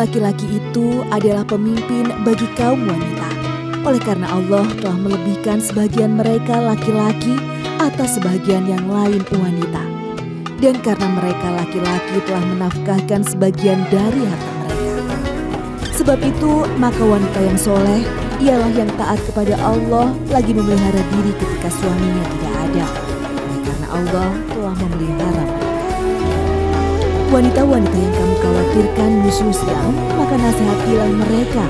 laki-laki itu adalah pemimpin bagi kaum wanita. Oleh karena Allah telah melebihkan sebagian mereka laki-laki atas sebagian yang lain wanita. Dan karena mereka laki-laki telah menafkahkan sebagian dari harta mereka. Sebab itu, maka wanita yang soleh ialah yang taat kepada Allah lagi memelihara diri ketika suaminya tidak ada. Oleh karena Allah telah memelihara mereka. Wanita-wanita yang kamu khawatirkan musuh-musuh, maka nasihatilah mereka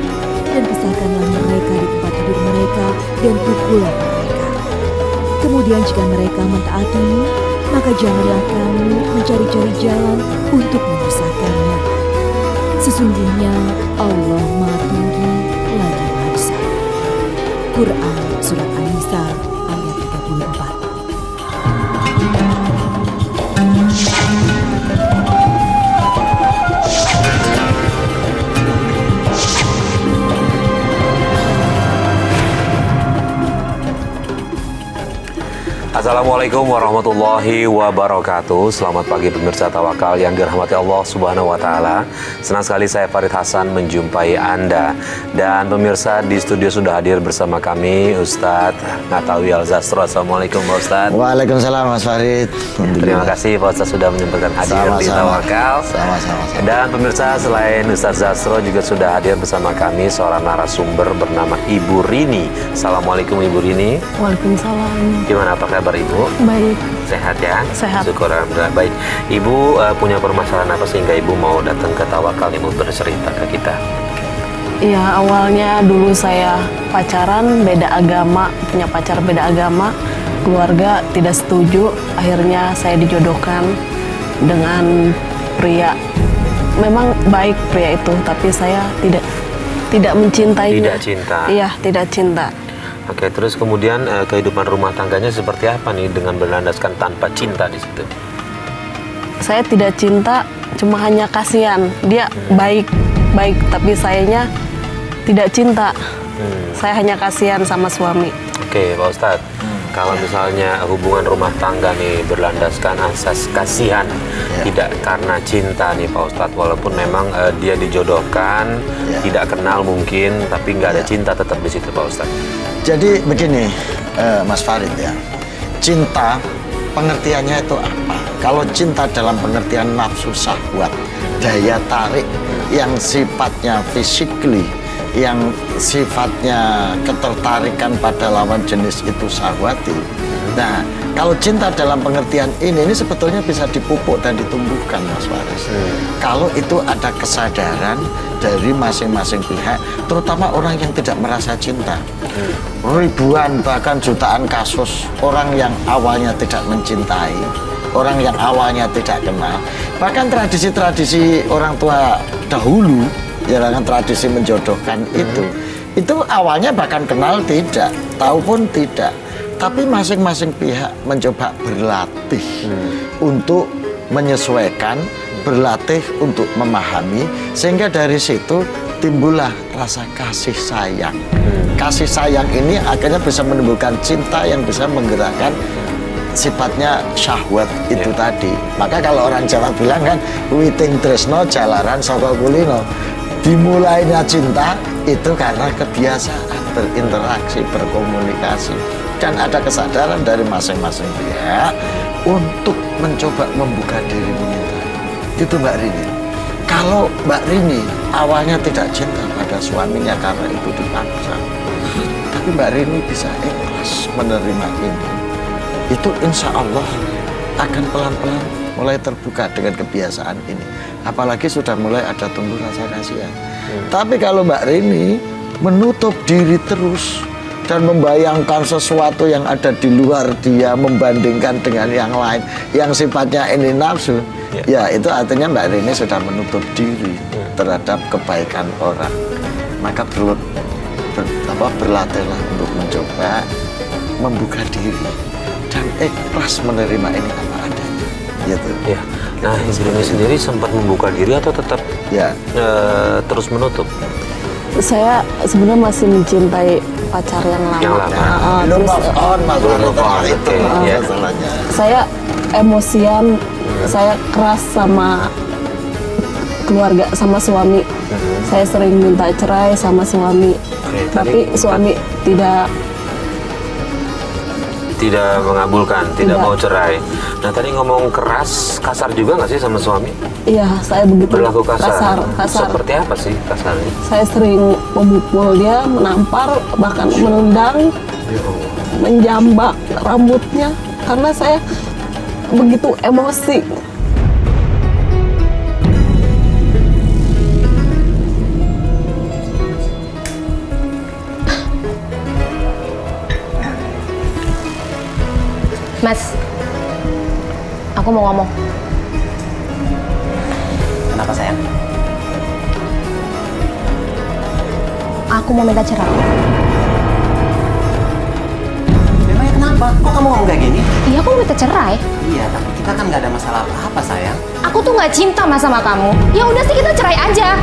dan pisahkanlah mereka di tempat tidur mereka dan pukullah mereka. Kemudian jika mereka mentaatimu, maka janganlah kamu mencari-cari jalan untuk menyusahkannya. Sesungguhnya Allah Maha Tinggi lagi Maha Besar. Quran Surat An-Nisa ayat 34. Assalamualaikum warahmatullahi wabarakatuh. Selamat pagi pemirsa Tawakal yang dirahmati Allah Subhanahu wa Ta'ala. Senang sekali saya Farid Hasan menjumpai Anda. Dan pemirsa, di studio sudah hadir bersama kami Ustadz Natawi Al-Zastro. Assalamualaikum Pak Ustadz. Waalaikumsalam Mas Farid. Terima kasih Pak Ustadz sudah menyempatkan hadir di Tawakal. Sama-sama. Dan pemirsa, selain Ustadz Zastro juga sudah hadir bersama kami seorang narasumber bernama Ibu Rini. Assalamualaikum Ibu Rini. Waalaikumsalam. Gimana, apa kabar Ibu? Baik. Sehat ya? Sehat. Syukur alhamdulillah. Baik. Ibu punya permasalahan apa sehingga Ibu mau datang ke Tawakal, Ibu bercerita ke kita? Iya, awalnya dulu saya pacaran beda agama, punya pacar beda agama, keluarga tidak setuju, akhirnya saya dijodohkan dengan pria. Memang baik pria itu, tapi saya tidak mencintainya. Tidak cinta. Iya, tidak cinta. Oke, terus kemudian kehidupan rumah tangganya seperti apa nih dengan berlandaskan tanpa cinta di situ? Saya tidak cinta, cuma hanya kasihan. Dia baik, tapi sayanya tidak cinta. Saya hanya kasihan sama suami. Oke, Pak Ustadz. Kalau misalnya hubungan rumah tangga nih berlandaskan asas kasihan, tidak karena cinta nih Pak Ustadz, walaupun memang dia dijodohkan, tidak kenal mungkin, tapi nggak ada cinta tetap di situ Pak Ustadz. Jadi begini Mas Farid ya, cinta pengertiannya itu apa? Kalau cinta dalam pengertian nafsu syahwat, daya tarik yang sifatnya physically, yang sifatnya ketertarikan pada lawan jenis itu syahwati. Nah, kalau cinta dalam pengertian ini sebetulnya bisa dipupuk dan ditumbuhkan Mas Faris. Kalau itu ada kesadaran dari masing-masing pihak, terutama orang yang tidak merasa cinta. Ribuan bahkan jutaan kasus orang yang awalnya tidak mencintai, orang yang awalnya tidak kenal. Bahkan tradisi-tradisi orang tua dahulu, jangan tradisi menjodohkan itu awalnya bahkan kenal tidak, tahu pun tidak. Tapi masing-masing pihak mencoba berlatih untuk menyesuaikan, berlatih untuk memahami, sehingga dari situ timbullah rasa kasih sayang. Kasih sayang ini akhirnya bisa menimbulkan cinta yang bisa menggerakkan sifatnya syahwat itu tadi. Maka kalau orang Jawa bilang kan, witing tresno jalaran saka kulino. Dimulainya cinta itu karena kebiasaan berinteraksi, berkomunikasi, dan ada kesadaran dari masing-masing pihak untuk mencoba membuka diri meminta. Itu Mbak Rini. Kalau Mbak Rini awalnya tidak cinta pada suaminya karena itu dipaksa, tapi Mbak Rini bisa ikhlas menerima ini, itu insya Allah akan pelan-pelan mulai terbuka dengan kebiasaan ini. Apalagi sudah mulai ada tumbuh rasa kasihan. Tapi kalau Mbak Rini menutup diri terus dan membayangkan sesuatu yang ada di luar dia, membandingkan dengan yang lain yang sifatnya ini nafsu, ya itu artinya Mbak Rini sudah menutup diri terhadap kebaikan orang. Maka berlatihlah untuk mencoba membuka diri dan ikhlas menerima ini apa adanya, gitu. Ya. Nah, Ibu Rini sendiri sempat membuka diri atau tetap terus menutup? Saya sebenarnya masih mencintai pacar yang lama. Yang lama. Saya emosian, saya keras sama keluarga sama suami. Saya sering minta cerai sama suami, tapi suami tidak mengabulkan, tidak Tidak. mau cerai. Nah tadi ngomong keras, kasar juga nggak sih sama suami? Iya, saya begitu. Berlaku kasar. Kasar. Seperti apa sih kasarnya? Saya sering memukul dia, menampar, bahkan menendang, menjambak rambutnya karena saya begitu emosi. Mas, aku mau ngomong. Kenapa sayang? Aku mau minta cerai. Memangnya kenapa? Kok kamu ngomong kayak gini? Iya, aku mau minta cerai. Iya, tapi kita kan nggak ada masalah apa-apa sayang. Aku tuh nggak cinta mas sama kamu. Ya udah sih kita cerai aja.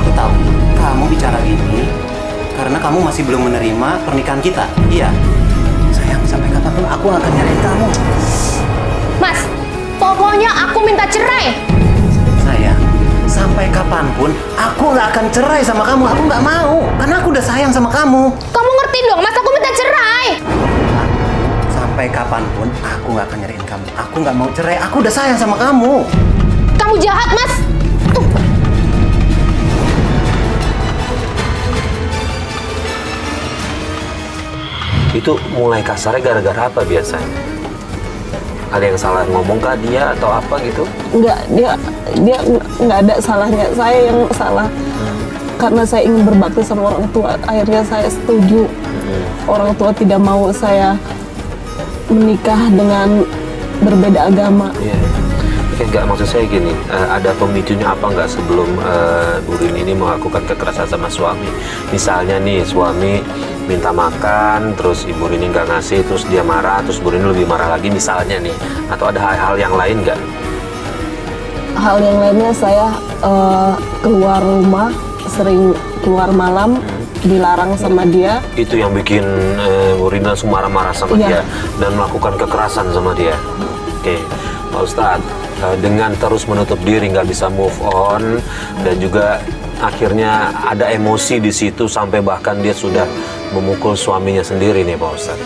Aku tahu kamu bicara gini karena kamu masih belum menerima pernikahan kita. Iya. Sayang, sampai kapanpun aku nggak akan nyariin kamu. Mas, pokoknya aku minta cerai. Sayang, sampai kapanpun aku nggak akan cerai sama kamu. Aku nggak mau, karena aku udah sayang sama kamu. Kamu ngerti dong mas, aku minta cerai. Sampai kapanpun aku nggak akan nyariin kamu. Aku nggak mau cerai. Aku udah sayang sama kamu. Kamu jahat mas. Itu mulai kasarnya gara-gara apa biasanya? Ada yang salah ngomong kah dia atau apa gitu? Enggak, dia nggak ada salahnya. Saya yang salah. Karena saya ingin berbakti sama orang tua, akhirnya saya setuju. Orang tua tidak mau saya menikah dengan berbeda agama. Iya. Enggak, maksud saya gini, ada pemicunya apa nggak sebelum Bu Rini ini melakukan kekerasan sama suami? Misalnya nih, suami minta makan, terus Ibu Rini nggak ngasih, terus dia marah, terus Bu Rini lebih marah lagi misalnya nih. Atau ada hal-hal yang lain nggak? Hal yang lainnya saya keluar rumah, sering keluar malam, dilarang sama dia. Itu yang bikin Bu Rini langsung marah-marah sama dia Iya. dan melakukan kekerasan sama dia. Oke, Pak Ustadz, dengan terus menutup diri, nggak bisa move on, dan juga akhirnya ada emosi di situ sampai bahkan dia sudah memukul suaminya sendiri nih Pak Ustadz.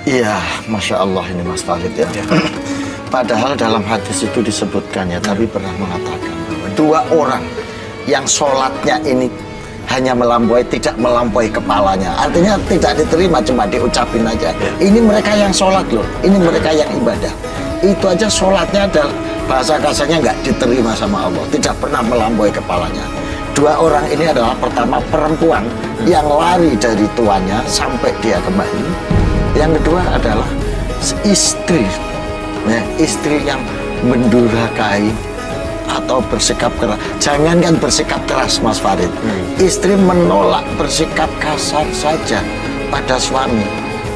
Iya, Masya Allah ini Mas Farid ya. Padahal dalam hadis itu disebutkan ya, tapi pernah mengatakan bahwa dua orang yang sholatnya ini hanya melampaui, tidak melampaui kepalanya. Artinya tidak diterima, cuma diucapin aja. Ini mereka yang sholat loh, ini mereka yang ibadah. Itu aja sholatnya adalah bahasa kasarnya nggak diterima sama Allah, tidak pernah melampaui kepalanya. Dua orang ini adalah pertama perempuan yang lari dari tuannya sampai dia kembali. Yang kedua adalah istri, ya, istri yang mendurhakai atau bersikap keras. Jangankan bersikap keras Mas Farid, istri menolak bersikap kasar saja pada suami,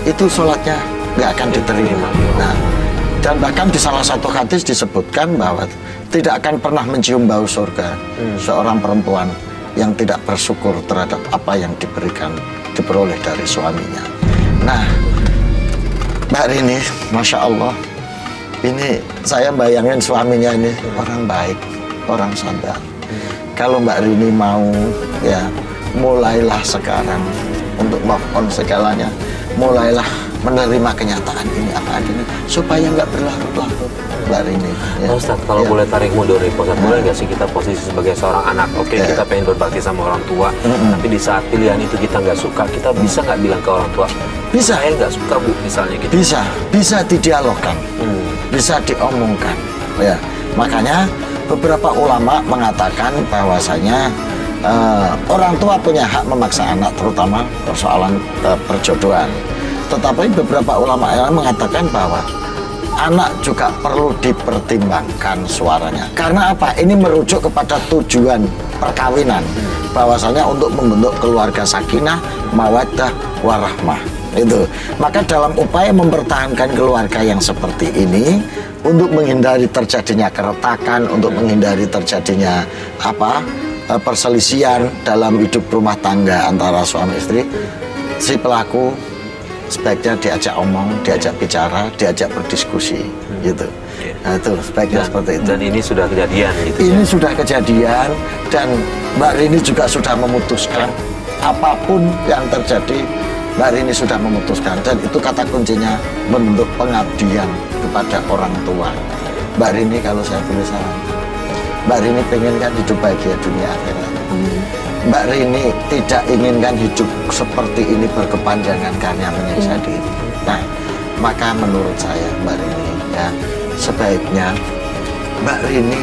itu sholatnya nggak akan diterima. Nah, dan bahkan di salah satu hadis disebutkan bahwa tidak akan pernah mencium bau surga seorang perempuan yang tidak bersyukur terhadap apa yang diperoleh dari suaminya. Nah, Mbak Rini, Masya Allah, ini saya bayangin suaminya ini orang baik, orang sabar. Kalau Mbak Rini mau, ya mulailah sekarang untuk move on segalanya, mulailah menerima kenyataan ini apa adanya supaya nggak berlarut-larut, Mbak Rini. Ya. Pak Ustadz, kalau boleh tarik mundur nih, Pak Ustadz, boleh nggak sih kita posisi sebagai seorang anak? Oke, kita pengen berbakti sama orang tua, tapi di saat pilihan itu kita nggak suka, kita bisa nggak bilang ke orang tua? Bisa. Saya nggak suka Bu, misalnya gitu. Bisa didialogkan, bisa diomongkan. Ya, makanya beberapa ulama mengatakan bahwasanya orang tua punya hak memaksa anak, terutama persoalan perjodohan. Tetapi beberapa ulama yang mengatakan bahwa anak juga perlu dipertimbangkan suaranya. Karena apa? Ini merujuk kepada tujuan perkawinan. Bahwasanya untuk membentuk keluarga sakinah, mawaddah, warahmah. Itu. Maka dalam upaya mempertahankan keluarga yang seperti ini, untuk menghindari terjadinya keretakan, untuk menghindari terjadinya perselisihan dalam hidup rumah tangga antara suami istri, si pelaku sebaiknya diajak omong, diajak bicara, diajak berdiskusi, gitu. Nah, itu sebaiknya seperti itu. Dan ini sudah kejadian gitu. Ini sudah kejadian dan Mbak Rini juga sudah memutuskan apapun yang terjadi, Mbak Rini sudah memutuskan dan itu kata kuncinya bentuk pengabdian kepada orang tua. Mbak Rini kalau saya boleh saran, Mbak Rini pengen kan hidup bahagia dunia akhirat. Mbak Rini tidak inginkan hidup seperti ini berkepanjangan karena menyiksa diri. Nah, maka menurut saya Mbak Rini ya sebaiknya Mbak Rini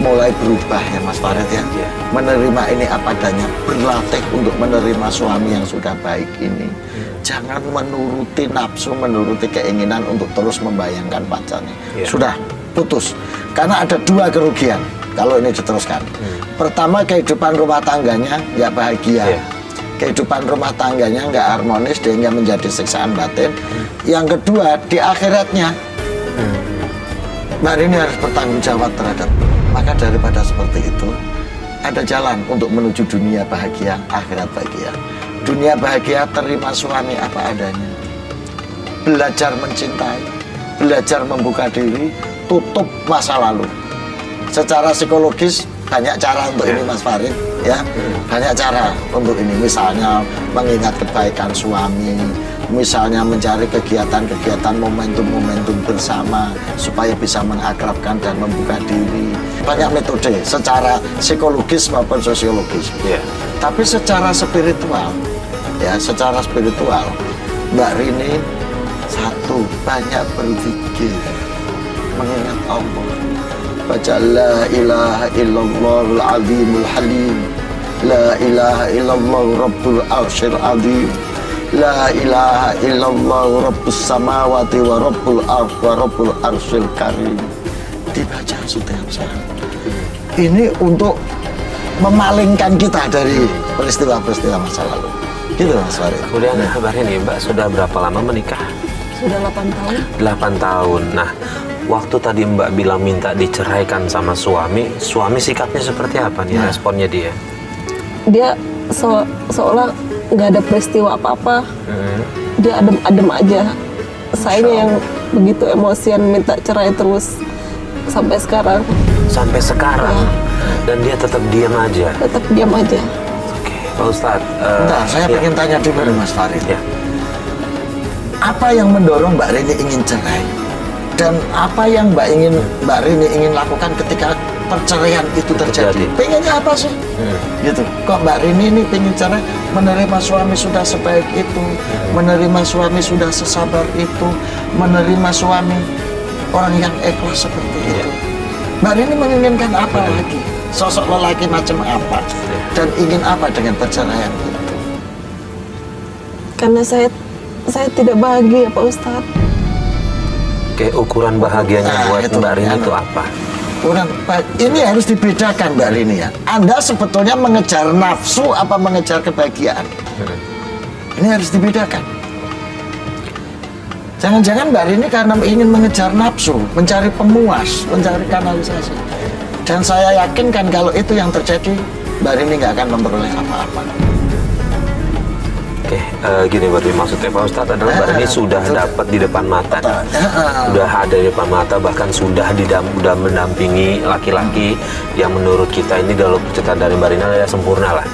mulai berubah ya Mas Farid ya. Menerima ini apa adanya, berlatih untuk menerima suami yang sudah baik ini. Jangan menuruti nafsu, menuruti keinginan untuk terus membayangkan pacarnya. Sudah putus. Karena ada dua kerugian kalau ini diteruskan. Pertama, kehidupan rumah tangganya nggak bahagia. Kehidupan rumah tangganya nggak harmonis, sehingga menjadi siksaan batin. Yang kedua, di akhiratnya Mbak Rini harus bertanggung jawab terhadap. Maka daripada seperti itu, ada jalan untuk menuju dunia bahagia, akhirat bahagia. Dunia bahagia, terima suami apa adanya. Belajar mencintai, belajar membuka diri, tutup masa lalu. Secara psikologis banyak cara untuk ini Mas Farid ya. Banyak cara untuk ini, misalnya mengingat kebaikan suami, misalnya mencari kegiatan-kegiatan momentum-momentum bersama supaya bisa mengakrabkan dan membuka diri. Banyak metode secara psikologis maupun sosiologis. Tapi secara spiritual ya, secara spiritual Mbak Rini satu, banyak berpikir, mengingat Allah. Baca la ilaha illallahul azimul halim, la ilaha illallah rabbul arsyil azim, la ilaha illallah rabbus samawati wa rabbul arsh wa rabbul arsyil karim. Dibaca setiap saat. Ini untuk memalingkan kita dari peristiwa-peristiwa masa lalu. Gitu Mas Farid. Kemudian kabarin nih Mbak, sudah berapa lama menikah? Sudah 8 tahun. 8 tahun. Nah, waktu tadi Mbak bilang minta diceraikan sama suami sikapnya seperti apa nih responnya dia? Dia seolah nggak ada peristiwa apa-apa. Dia adem-adem aja. Sayanya yang begitu emosian minta cerai terus sampai sekarang. Sampai sekarang? Dan dia tetap diam aja? Tetap diam aja. Oke, Pak Ustadz. Bentar, saya pengen tanya dulu Mas Farid. Ya. Apa yang mendorong Mbak Rini ingin cerai? Dan apa yang Mbak Rini ingin lakukan ketika perceraian itu terjadi? Pengennya apa sih? Gitu. Kok Mbak Rini ini pengen cerai, menerima suami sudah sebaik itu, menerima suami sudah sesabar itu, menerima suami orang yang ikhlas seperti itu. Mbak Rini menginginkan apa lagi? Sosok lelaki macam apa? Dan ingin apa dengan perceraian itu? Karena saya tidak bahagia Pak Ustadz. Oke, ukuran bahagianya buat Mbak Rini itu apa? Ini harus dibedakan Mbak Rini ya. Anda sebetulnya mengejar nafsu apa mengejar kebahagiaan? Ini harus dibedakan. Jangan-jangan Mbak Rini karena ingin mengejar nafsu, mencari pemuas, mencari kanalisasi. Dan saya yakin kan kalau itu yang terjadi, Mbak Rini nggak akan memperoleh apa-apa. Oke, gini berarti maksudnya Pak Ustadz adalah Mbak Rini sudah dapat di depan mata, sudah ada di depan mata, bahkan sudah mendampingi laki-laki yang menurut kita ini kalau cerita dari Mbak Rini adalah sempurna lah,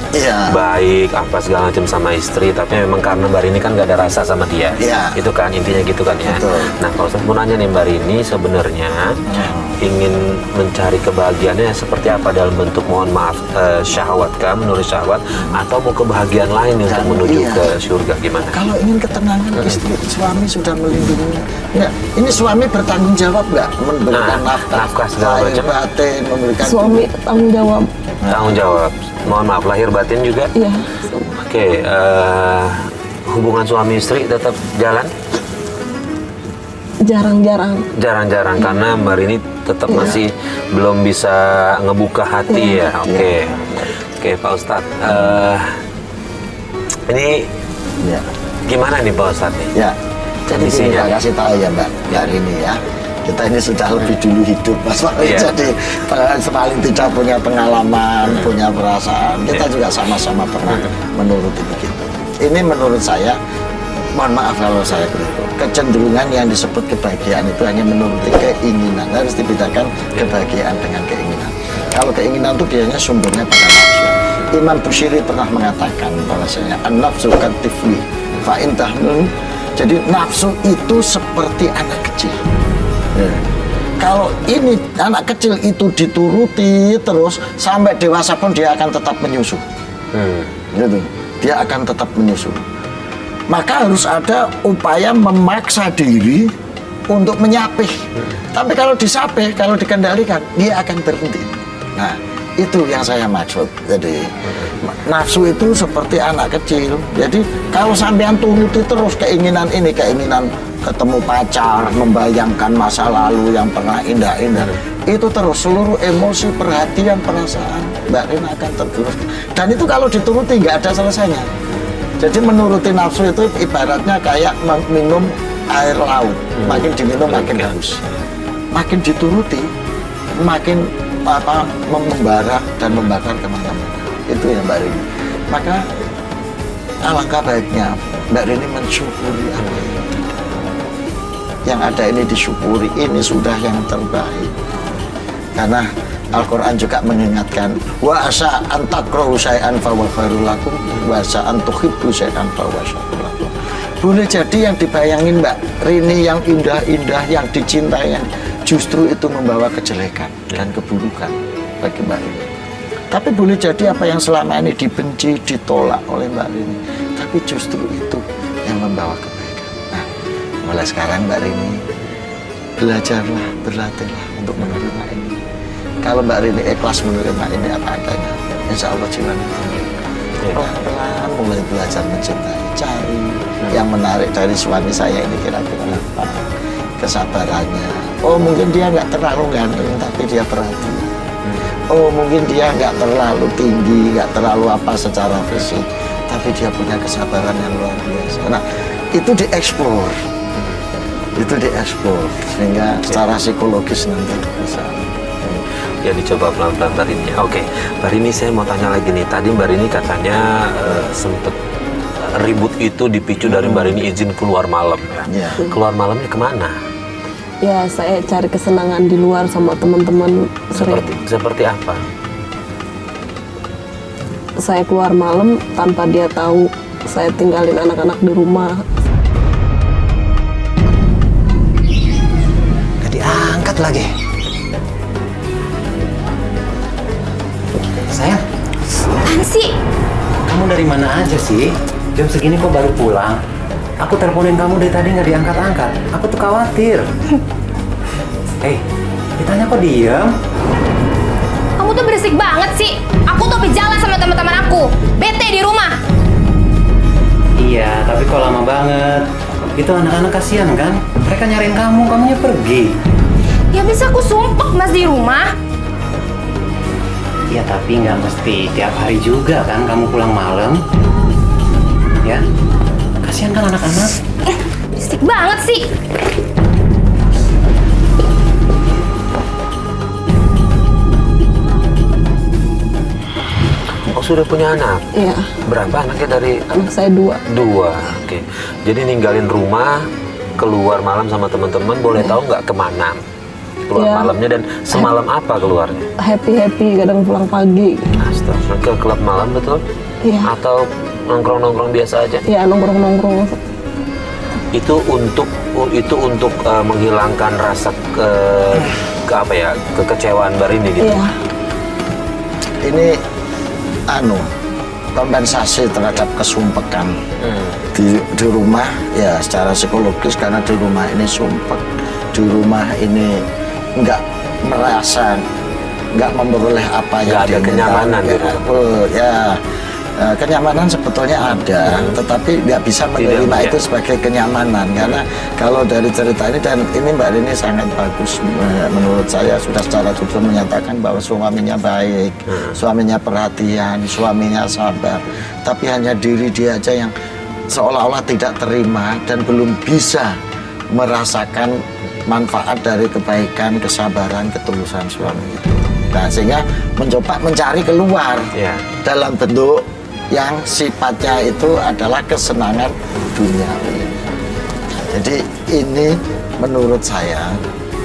baik apa segala macam sama istri, tapi memang karena Mbak Rini kan gak ada rasa sama dia, itu kan intinya gitu kan ya. Nah Pak Ustadz mau nanya nih, Mbak Rini sebenarnya ingin mencari kebahagiaannya seperti apa, dalam bentuk mohon maaf syahwat kah, menurut syahwat, atau mau kebahagiaan lain untuk menuju ke surga, gimana? Kalau ingin ketenangan istri, suami sudah melindungi. Nggak, ini suami bertanggung jawab nggak memberikan nafkah segala macam? Batin, memberikan Suami tanggung jawab. Tanggung jawab. Mohon maaf, lahir batin juga? Iya. Oke, hubungan suami istri tetap jalan? Jarang-jarang. Jarang-jarang karena Mbak Rini tetap masih belum bisa ngebuka hati ya. Oke. Oke, Pak Ustadz. Ini gimana nih Pak Ustadz nih? Ya, jadi kita kasih tahu ya Mbak Rini ya. Kita ini sudah lebih dulu hidup Mas Farid. Jadi paling tidak punya pengalaman, punya perasaan. Kita juga sama-sama pernah menuruti begitu. Ini menurut saya mohon maaf kalau saya keliru. Kecenderungan yang disebut kebahagiaan itu hanya menuruti keinginan. Harus dibedakan kebahagiaan dengan keinginan. Kalau keinginan itu biasanya sumbernya pada nafsu. Imam Busiri pernah mengatakan bahwasanya an-nafsu katifli fa in tahmil. Jadi nafsu itu seperti anak kecil. Ya. Kalau ini anak kecil itu dituruti terus sampai dewasa pun dia akan tetap menyusu. Gitu. Dia akan tetap menyusu. Maka harus ada upaya memaksa diri untuk menyapih. Tapi kalau disapih, kalau dikendalikan, dia akan berhenti. Nah, itu yang saya maksud. Jadi nafsu itu seperti anak kecil. Jadi kalau sampean turuti terus keinginan ini, keinginan ketemu pacar, membayangkan masa lalu yang pernah indah-indah, itu terus seluruh emosi, perhatian, perasaan Mbak Rin akan tergerus. Dan itu kalau dituruti nggak ada selesainya. Jadi menuruti nafsu itu ibaratnya kayak minum air laut, makin diminum makin haus, makin dituruti makin membara dan membakar kemana-mana. Itu ya Mbak Rini. Maka alangkah baiknya Mbak Rini mensyukuri apa yang ada ini, disyukuri, ini sudah yang terbaik. Karena Al-Quran juga mengingatkan, wa asa an takrahu syai'an fa huwa khairul lakum wa asa an tuhibbu syai'an fa huwa syarrul lakum. Boleh jadi yang dibayangin Mbak Rini yang indah-indah, yang dicintai, yang justru itu membawa kejelekan dan keburukan bagi Mbak Rini. Tapi boleh jadi apa yang selama ini dibenci, ditolak oleh Mbak Rini, tapi justru itu yang membawa kebaikan. Nah, mulai sekarang Mbak Rini belajarlah, berlatihlah untuk menerima ini. Kalau Mbak Rini ikhlas menerima ini apa adanya, insya Allah jiwa itu pelan-pelan mulai belajar mencintai, cari yang menarik dari suami saya ini kira-kira apa, kesabarannya. Oh mungkin dia nggak terlalu ganteng tapi dia perhatian. Oh mungkin dia nggak terlalu tinggi, nggak terlalu apa secara fisik, tapi dia punya kesabaran yang luar biasa. Nah itu dieksplor, sehingga secara psikologis nanti bisa. Ya dicoba pelan-pelan Mbak Rini. Oke, Mbak Rini saya mau tanya lagi nih. Tadi Mbak Rini katanya sempet ribut itu dipicu dari Mbak Rini izin keluar malam. Ya. Keluar malamnya kemana? Ya saya cari kesenangan di luar sama teman-teman. Seperti apa? Saya keluar malam tanpa dia tahu. Saya tinggalin anak-anak di rumah. Gak diangkat lagi. Sayang, Apaan sih? kamu dari mana aja sih? Jam segini kok baru pulang? Aku teleponin kamu dari tadi nggak diangkat-angkat. Aku tuh khawatir. Ditanya kok diem? Kamu tuh berisik banget sih. Aku tuh habis jalan sama teman-teman aku. Bete di rumah. Iya, tapi kok lama banget. Itu anak-anak kasihan kan? Mereka nyariin kamu, kamunya pergi. Ya bisa aku sumpek mas di rumah. Ya tapi nggak mesti tiap hari juga kan kamu pulang malam. Ya, kasihan kan anak-anak. Berisik banget sih. Oh sudah punya anak? Iya, Berapa anaknya dari? anak saya 2. 2. Oke. Jadi ninggalin rumah, keluar malam sama teman-teman, boleh tahu nggak kemana? Keluar Iya. malamnya dan semalam apa keluarnya? Happy, kadang pulang pagi. Astaga, ke klub malam betul? Iya. Atau nongkrong-nongkrong biasa aja? Ya nongkrong-nongkrong. Itu untuk menghilangkan rasa kekecewaan Mbak Rini gitu. Iya. Ini kompensasi terhadap kesumpekan di rumah ya secara psikologis, karena di rumah ini sumpek, di rumah ini nggak merasa, nggak memperoleh apa yang Nggak ada kenyamanan di rumah. Kenyamanan sebetulnya ada, tetapi nggak bisa menerima itu sebagai kenyamanan, karena kalau dari cerita ini, dan ini Mbak Rini sangat bagus menurut saya, sudah secara jujur menyatakan bahwa suaminya baik, suaminya perhatian, suaminya sabar, tapi hanya diri dia aja yang seolah-olah tidak terima dan belum bisa merasakan manfaat dari kebaikan, kesabaran, ketulusan suami itu. Nah, sehingga mencoba mencari keluar dalam bentuk yang sifatnya itu adalah kesenangan duniawi. Jadi ini menurut saya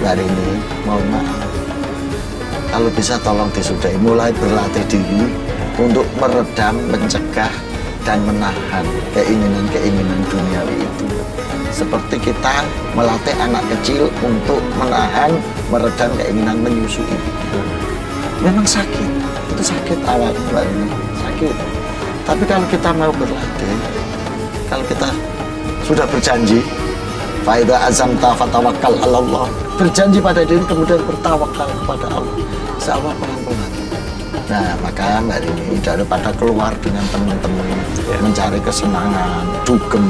hari ini mohon maaf, kalau bisa tolong disudahi, mulai berlatih diri untuk meredam, mencegah dan menahan keinginan-keinginan duniawi itu. Seperti kita melatih anak kecil untuk menahan, meredam keinginan menyusui. Memang sakit, itu sakit awal ini, sakit. Tapi kalau kita mau berlatih, kalau kita sudah berjanji, faida azamta fatawakkal 'ala Allah, berjanji pada diri kemudian bertawakal kepada Allah, insya Allah pelan-pelan. Nah, maka hari ini daripada keluar dengan teman-teman mencari kesenangan, dugem,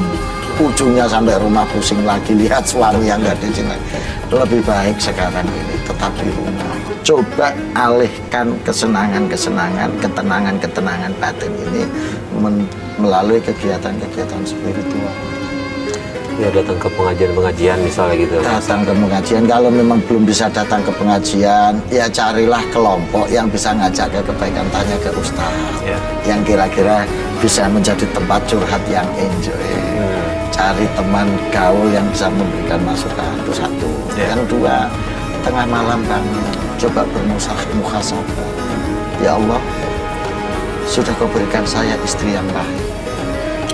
ujungnya sampai rumah pusing lagi lihat suami yang nggak di sini, lebih baik sekarang ini tetap di rumah. Coba alihkan kesenangan-kesenangan, ketenangan-ketenangan batin ini melalui kegiatan-kegiatan spiritual. Ya datang ke pengajian-pengajian misalnya gitu. Datang ke pengajian, kalau memang belum bisa datang ke pengajian, ya carilah kelompok yang bisa ngajak ke kebaikan, tanya ke ustaz, yang kira-kira bisa menjadi tempat curhat yang enjoy. Cari teman gaul yang bisa memberikan masukan, itu satu. Yang dua, tengah malam bangun, coba bermuhasabah. Ya Allah, sudah Kau berikan saya istri yang baik,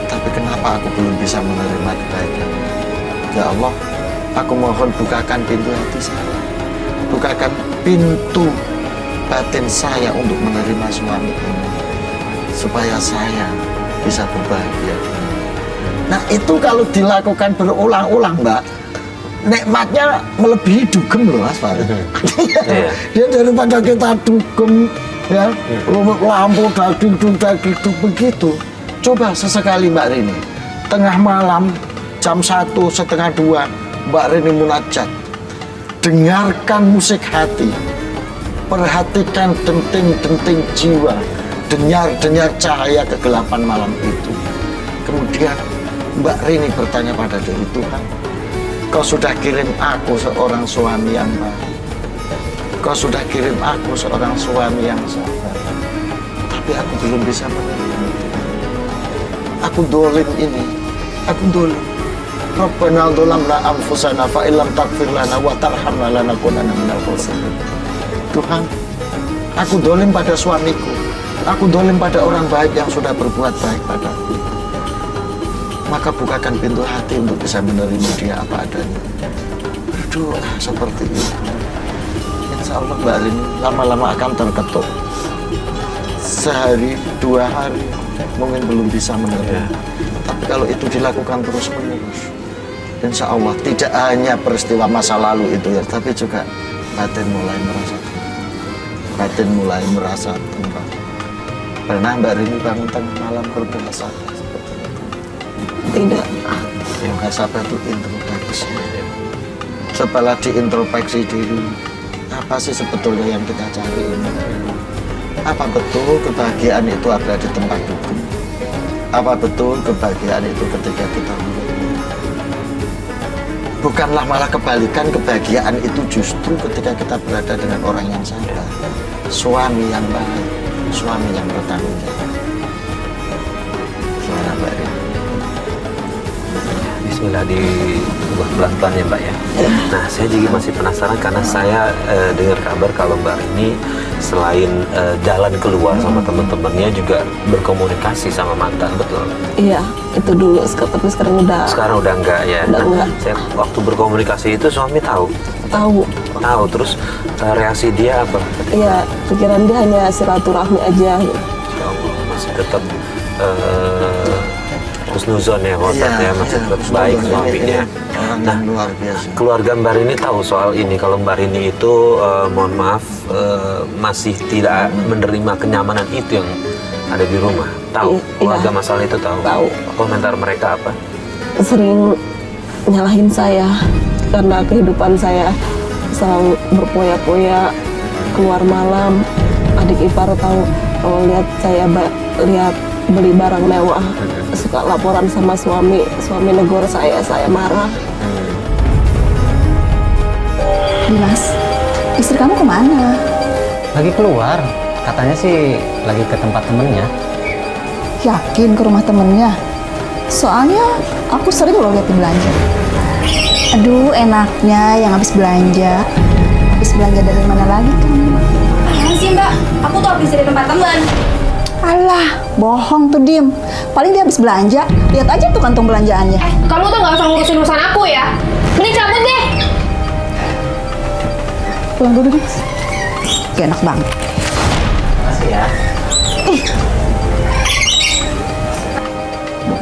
tapi kenapa aku belum bisa menerima kebaikan? Ya Allah, aku mohon bukakan pintu hati saya, bukakan pintu batin saya untuk menerima suami ini, supaya saya bisa berbahagia. Nah itu kalau dilakukan berulang-ulang, Mbak, nikmatnya melebihi dugem loh Mas Farid. Dia daripada kita dugem, ya, lampu daging begitu. Coba sesekali Mbak Rini, tengah malam jam 1, setengah 2, Mbak Rini munajat, dengarkan musik hati, perhatikan denting-denting jiwa, dengar cahaya kegelapan malam itu. Kemudian Mbak Rini bertanya pada diri Tuhan, Kau sudah kirim aku seorang suami yang baik, Kau sudah kirim aku seorang suami yang sabar, tapi aku belum bisa menerima itu. Aku dolim ini, aku dolim. Rabbana dolamna anfusana fa illam taghfir lana wa tarhamna lanakunanna minal khasirin. Tuhan, aku dolim pada suamiku, aku dolim pada orang baik yang sudah berbuat baik padaku. Maka bukakan pintu hati untuk bisa menerima dia apa adanya. Berdoa seperti itu, insya Allah Mbak Rini lama-lama akan terketuk. Sehari, 2 hari mungkin belum bisa menerima, tapi kalau itu dilakukan terus-menerus, insya Allah tidak hanya peristiwa masa lalu itu ya, tapi juga batin mulai merasa tenang. Batin mulai merasa tenang. Pernah Mbak Rini bangun tengah malam berpuasa? Tidak. Muhasabah itu introspeksi. Cobalah diintrospeksi diri. Apa sih sebetulnya yang kita cari ini? Apa betul kebahagiaan itu ada di tempat dugem? Apa betul kebahagiaan itu ketika kita mulai? Bukanlah malah kebalikan, kebahagiaan itu justru ketika kita berada dengan orang yang sabar, suami yang baik, suami yang bertanggung jawab. Suara Mbak Rini. Bismillah, diubah pelan-pelan ya Mbak ya. Nah saya juga masih penasaran karena saya dengar kabar kalau Mbak Rini selain jalan keluar sama teman-temannya juga berkomunikasi sama mantan, betul? Iya, itu dulu, tapi sekarang udah enggak ya. Udah enggak. Saya waktu berkomunikasi itu suami tahu, terus reaksi dia apa? Iya, pikiran dia hanya silaturahmi aja. Ya Allah, masih tetap husnuzon ya, masih tetap baik suaminya. Nah, luar biasa. Keluarga Mbak Rini tahu soal ini. Kalau Mbak Rini itu mohon maaf masih tidak menerima kenyamanan itu yang ada di rumah. Tahu? Keluarga masalah itu tahu? Tahu. Komentar mereka apa? Sering nyalahin saya karena kehidupan saya selalu berpoya-poya, keluar malam. Adik ipar tahu kalau lihat saya beli barang mewah, suka laporan sama suami negor saya marah. Dimas, istri kamu kemana? Lagi keluar, katanya sih lagi ke tempat temennya. Yakin ke rumah temennya? Soalnya aku sering loh lihat dia belanja. Aduh, enaknya yang habis belanja. Habis belanja dari mana lagi kamu? Apaan sih mbak? Aku tuh habis dari tempat teman. Alah, bohong tuh Dim. Paling dia habis belanja. Lihat aja tuh kantong belanjaannya. Kamu tuh gak usah ngurusin urusan aku ya. Mending cabut deh. Pulang dulu deh. Gak enak banget. Makasih ya.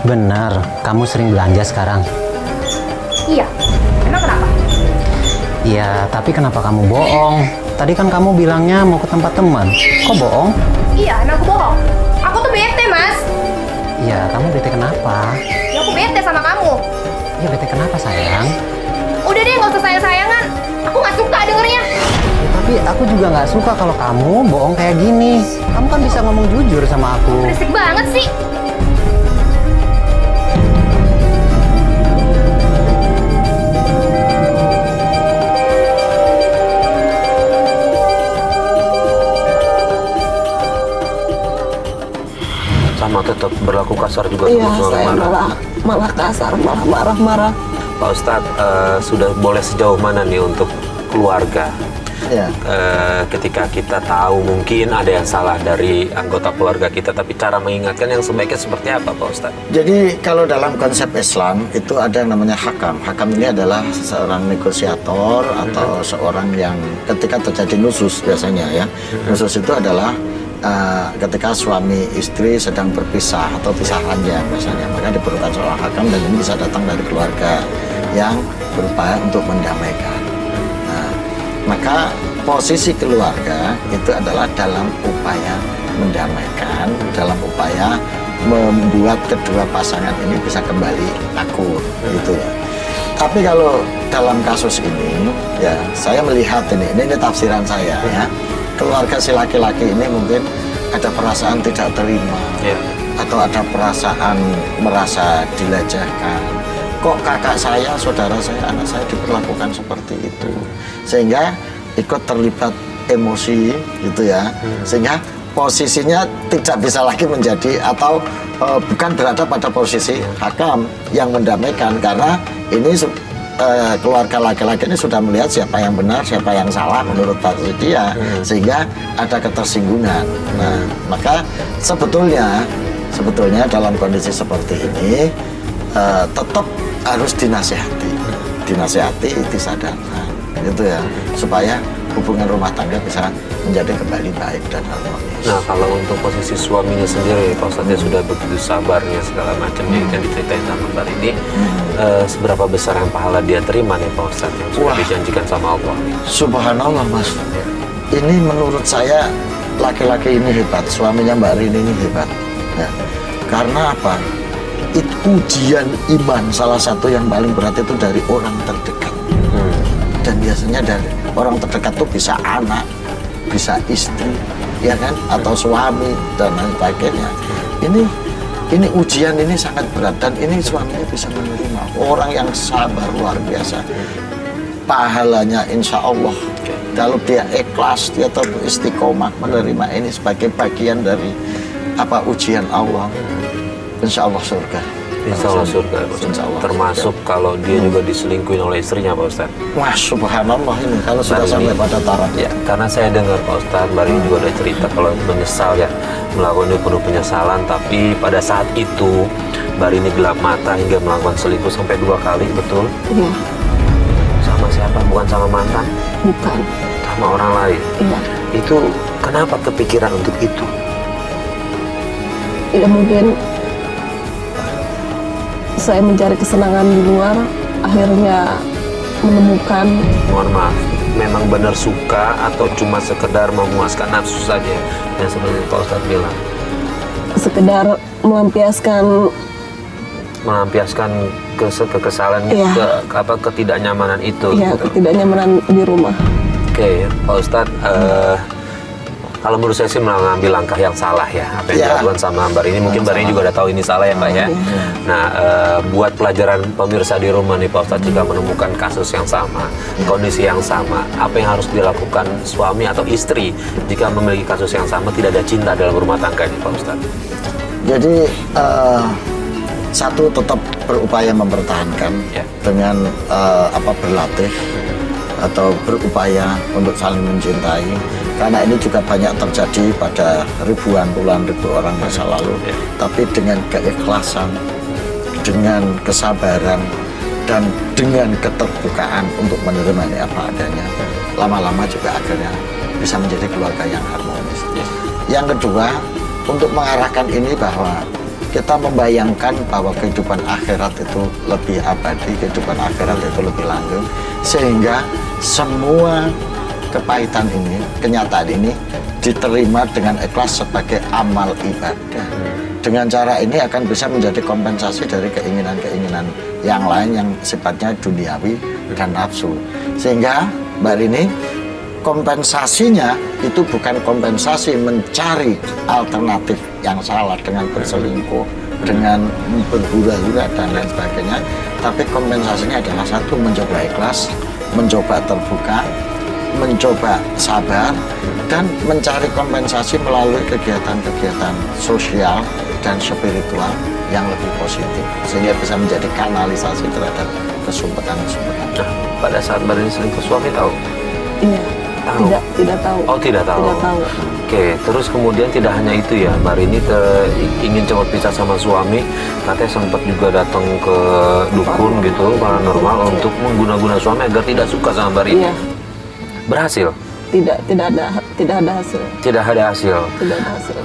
Benar, kamu sering belanja sekarang. Iya. Emang kenapa? Iya, tapi kenapa kamu bohong? Tadi kan kamu bilangnya mau ke tempat teman. Kok bohong? Iya, emang aku bohong. Aku tuh bete mas. Iya, kamu bete kenapa? Ya aku bete sama kamu. Ya bete kenapa sayang? Udah deh gak usah sayang-sayangan. Aku gak suka dengernya. Ya, tapi aku juga nggak suka kalau kamu bohong kayak gini. Kamu kan bisa ngomong jujur sama aku. Berisik banget sih. Sama tetap berlaku kasar juga Iya, sama saya marah. malah kasar, malah marah-marah. Pak Ustadz, sudah boleh sejauh mana nih untuk keluarga? Ya. Ketika kita tahu mungkin ada yang salah dari anggota keluarga kita, tapi cara mengingatkan yang sebaiknya seperti apa Pak Ustadz? Jadi kalau dalam konsep Islam itu ada yang namanya hakam. Hakam ini adalah seorang negosiator atau seorang yang ketika terjadi nusus biasanya ya. Nusus itu adalah ketika suami istri sedang berpisah atau pisah ranjang biasanya, maka diperlukan seorang hakam dan ini bisa datang dari keluarga yang berupaya untuk mendamaikan. Nah, maka posisi keluarga itu adalah dalam upaya mendamaikan, dalam upaya membuat kedua pasangan ini bisa kembali akur gitu ya. Tapi kalau dalam kasus ini ya saya melihat ini tafsiran saya ya. Keluarga si laki-laki ini mungkin ada perasaan tidak terima atau ada perasaan merasa dilajahkan. Kok kakak saya, saudara saya, anak saya diperlakukan seperti itu, sehingga ikut terlibat emosi gitu ya, sehingga posisinya tidak bisa lagi menjadi atau bukan berada pada posisi hakam yang mendamaikan, karena ini keluarga laki-laki ini sudah melihat siapa yang benar, siapa yang salah menurut versi dia, sehingga ada ketersinggungan. Nah, maka sebetulnya dalam kondisi seperti ini tetap harus dinasihati, disadarkan, gitu ya, supaya hubungan rumah tangga bisa menjadi kembali baik dan harmonis. Nah, kalau untuk posisi suaminya sendiri, Pak Ustadz, dia sudah begitu sabarnya segala macam yang diceritain sama Mbak ini, seberapa besar yang pahala dia terima nih Pak Ustadz yang sudah dijanjikan sama Allah? Subhanallah Mas, ini menurut saya laki-laki ini hebat, suaminya Mbak Rini ini hebat ya. Karena apa? Itu ujian iman salah satu yang paling berat itu dari orang terdekat. Dan biasanya dari orang terdekat tuh bisa anak, bisa istri, ya kan, atau suami dan lain sebagainya. Ini ujian ini sangat berat dan ini suaminya bisa menerima. Orang yang sabar luar biasa, pahalanya insya Allah. Kalau dia ikhlas, dia tetap istiqomah menerima ini sebagai bagian dari ujian Allah, insya Allah surga. Insya Allah surga, Insya Allah. Termasuk surga. Kalau dia juga diselingkuhin oleh istrinya Pak Ustadz. Wah, subhanallah ini kalau sudah sampai pada taraf. Ya, karena saya dengar Pak Ustadz, Mbak Rini juga ada cerita kalau menyesal ya, melakukan itu penuh penyesalan, tapi pada saat itu Mbak Rini gelap mata hingga melakukan selingkuh sampai 2 kali, betul? Iya, Sama siapa? Bukan sama mantan? bukan. Sama orang lain? Iya. Itu kenapa kepikiran untuk itu? Ya mungkin saya mencari kesenangan di luar, akhirnya menemukan. Mohon maaf, memang benar suka atau cuma sekedar memuaskan nafsu saja yang seperti Pak Ustadz bilang? Sekedar melampiaskan kekesalan, Iya. ketidaknyamanan itu. ya gitu. ketidaknyamanan di rumah. Oke, Pak Ustadz, kalau menurut saya sih mengambil langkah yang salah ya, apa yang dilakukan sama Mbak Rini. Mungkin Mbak Rini juga udah tahu ini salah ya Mbak ya. Nah, buat pelajaran pemirsa di rumah nih Pak Ustadz, jika menemukan kasus yang sama, kondisi yang sama, apa yang harus dilakukan suami atau istri jika memiliki kasus yang sama, tidak ada cinta dalam rumah tangga nih Pak Ustadz? Jadi satu tetap berupaya mempertahankan dengan berlatih atau berupaya untuk saling mencintai, karena ini juga banyak terjadi pada ribuan puluhan ribu orang masa lalu. Tapi dengan keikhlasan, dengan kesabaran, dan dengan keterbukaan untuk menerima ini apa adanya, lama-lama juga akhirnya bisa menjadi keluarga yang harmonis. Yang kedua, untuk mengarahkan ini bahwa kita membayangkan bahwa kehidupan akhirat itu lebih abadi, kehidupan akhirat itu lebih langgeng, sehingga semua kepahitan ini, kenyataan ini diterima dengan ikhlas sebagai amal ibadah. Dengan cara ini akan bisa menjadi kompensasi dari keinginan-keinginan yang lain yang sifatnya duniawi dan nafsu. Sehingga Mbak Rini, kompensasinya itu bukan kompensasi mencari alternatif yang salah dengan berselingkuh, dengan berhura-hura dan lain sebagainya, tapi kompensasinya adalah satu, mencoba ikhlas, mencoba terbuka, mencoba sabar, dan mencari kompensasi melalui kegiatan-kegiatan sosial dan spiritual yang lebih positif, sehingga bisa menjadi kanalisasi terhadap kesumpekan-kesumpekan. Nah, pada saat Mbak Rini selingkuh, suami tahu? Iya. Tahu? Tidak tahu. Oh, tidak tahu. Tidak tahu. Oke, terus kemudian tidak hanya itu ya, Mbak Rini ingin cepat pisah sama suami, katanya sempat juga datang ke dukun gitu, paranormal, untuk mengguna-guna suami agar tidak suka sama Mbak Rini. Iya. Berhasil? Tidak ada hasil. Tidak ada hasil. Tidak ada hasil.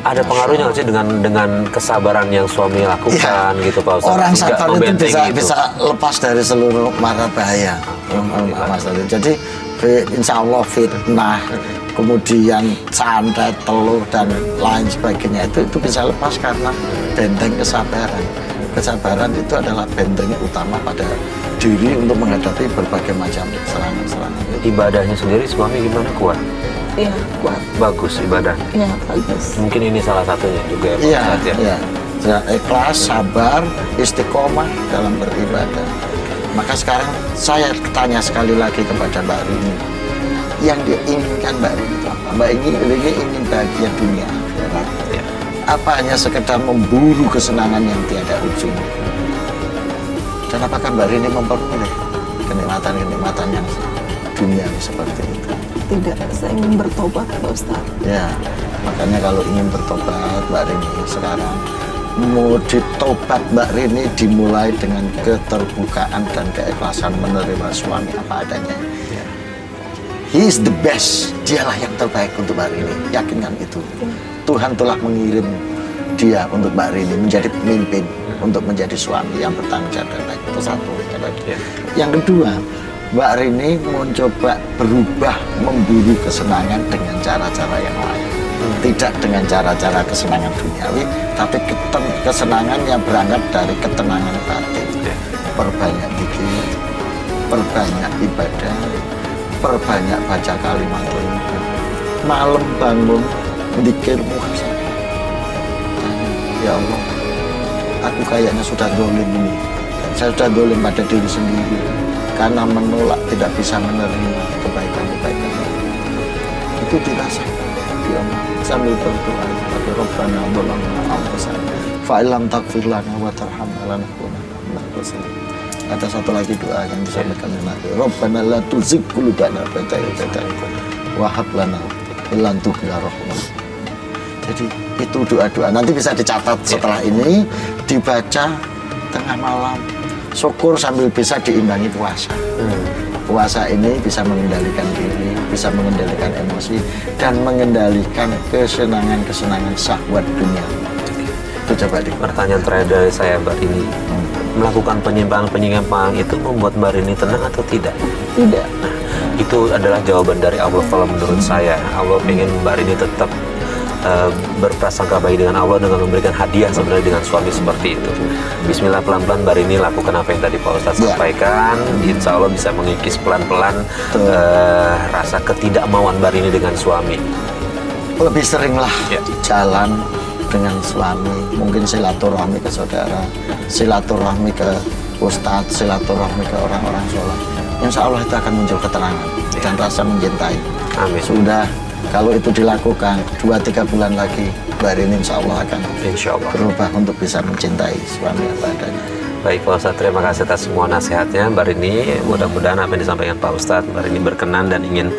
Ada pengaruhnya nggak sih dengan kesabaran yang suami lakukan gitu Pak Ustadz? Orang Nggak sabar itu membentengi bisa lepas dari seluruh mara bahaya. Mas Tadi. Jadi insya Allah fitnah, kemudian santet, telur dan lain sebagainya itu bisa lepas karena benteng kesabaran. Kesabaran itu adalah benteng utama pada diri untuk menghadapi berbagai macam serangan-serangan. Ibadahnya sendiri suami gimana, kuat? Iya, kuat. Bagus ibadah. Iya, bagus. Mungkin ini salah satunya juga ya Pak Iya, Ustadz ya. iya. Ikhlas, sabar, istiqomah dalam beribadah. Maka sekarang saya tanya sekali lagi kepada Mbak Rini, yang diinginkan Mbak Rini itu apa? Mbak Rini ingin bahagia dunia akhirat. Ya. Apa hanya sekedar memburu kesenangan yang tiada ujung? Dan apakah Mbak Rini memperoleh kenikmatan-kenikmatan yang duniawi seperti itu? Tidak, saya ingin bertobat Pak Ustaz. Ya, makanya kalau ingin bertobat Mbak Rini sekarang, mau ditobat Mbak Rini dimulai dengan keterbukaan dan keikhlasan menerima suami apa adanya. He is the best, dialah yang terbaik untuk Mbak Rini, yakinkan itu. Tuhan telah mengirim dia untuk Mbak Rini menjadi pemimpin, untuk menjadi suami yang bertanggung jawab dan baik. Itu satu. Yang kedua, Mbak Rini mau coba berubah, memburu kesenangan dengan cara-cara yang lain. Tidak dengan cara-cara kesenangan duniawi, tapi kesenangan yang berangkat dari ketenangan batin. Perbanyak zikir, perbanyak ibadah, perbanyak baca kalimat thayyibah. Malam bangun zikir muhasabah. Ya Allah, aku kayaknya sudah dolim ini. Saya sudah dolim pada diri sendiri karena menolak, tidak bisa menerima kebaikan-kebaikan. Itu dirasakan. Ya Allah, sambil berdoa kepada Rabbana zalamna anfusana fa illam taghfir lana wa tarhamna lanakunanna minal khasirin. Ada satu lagi doa yang disampaikan Nabi, Rabbana la tuzigh qulubana ba'da idh hadaytana wa hab lana min ladunka rahmah. Jadi itu doa-doa nanti bisa dicatat setelah ini, dibaca tengah malam. Syukur sambil bisa diimbangi puasa. Puasa ini bisa mengendalikan diri, bisa mengendalikan emosi, dan mengendalikan kesenangan-kesenangan syahwat dunia. Itu coba di Pertanyaan terakhir dari saya Mbak Rini, melakukan penyimpangan itu membuat Mbak Rini tenang atau tidak? Tidak. Itu adalah jawaban dari Allah kalau menurut saya. Allah ingin Mbak Rini tetap berprasangka baik dengan Allah dengan memberikan hadiah sebenarnya dengan suami seperti itu. Bismillah, pelan-pelan Mbak Rini lakukan apa yang tadi Pak Ustadz sampaikan. Insya Allah bisa mengikis pelan-pelan rasa ketidakmauan Mbak Rini dengan suami. Lebih seringlah jalan dengan suami, mungkin silaturahmi ke saudara, silaturahmi ke ustadz, silaturahmi ke orang-orang sholat. Insya Allah itu akan muncul keterangan dan rasa mencintai. Amin. Sudah Kalau itu dilakukan 2-3 bulan lagi, Mbak Rini insya Allah akan Insya Allah. berubah untuk bisa mencintai suami apa adanya. Baik Pak Ustadz, terima kasih atas semua nasihatnya Mbak Rini. Mudah-mudahan apa yang disampaikan Pak Ustadz, Mbak Rini berkenan dan ingin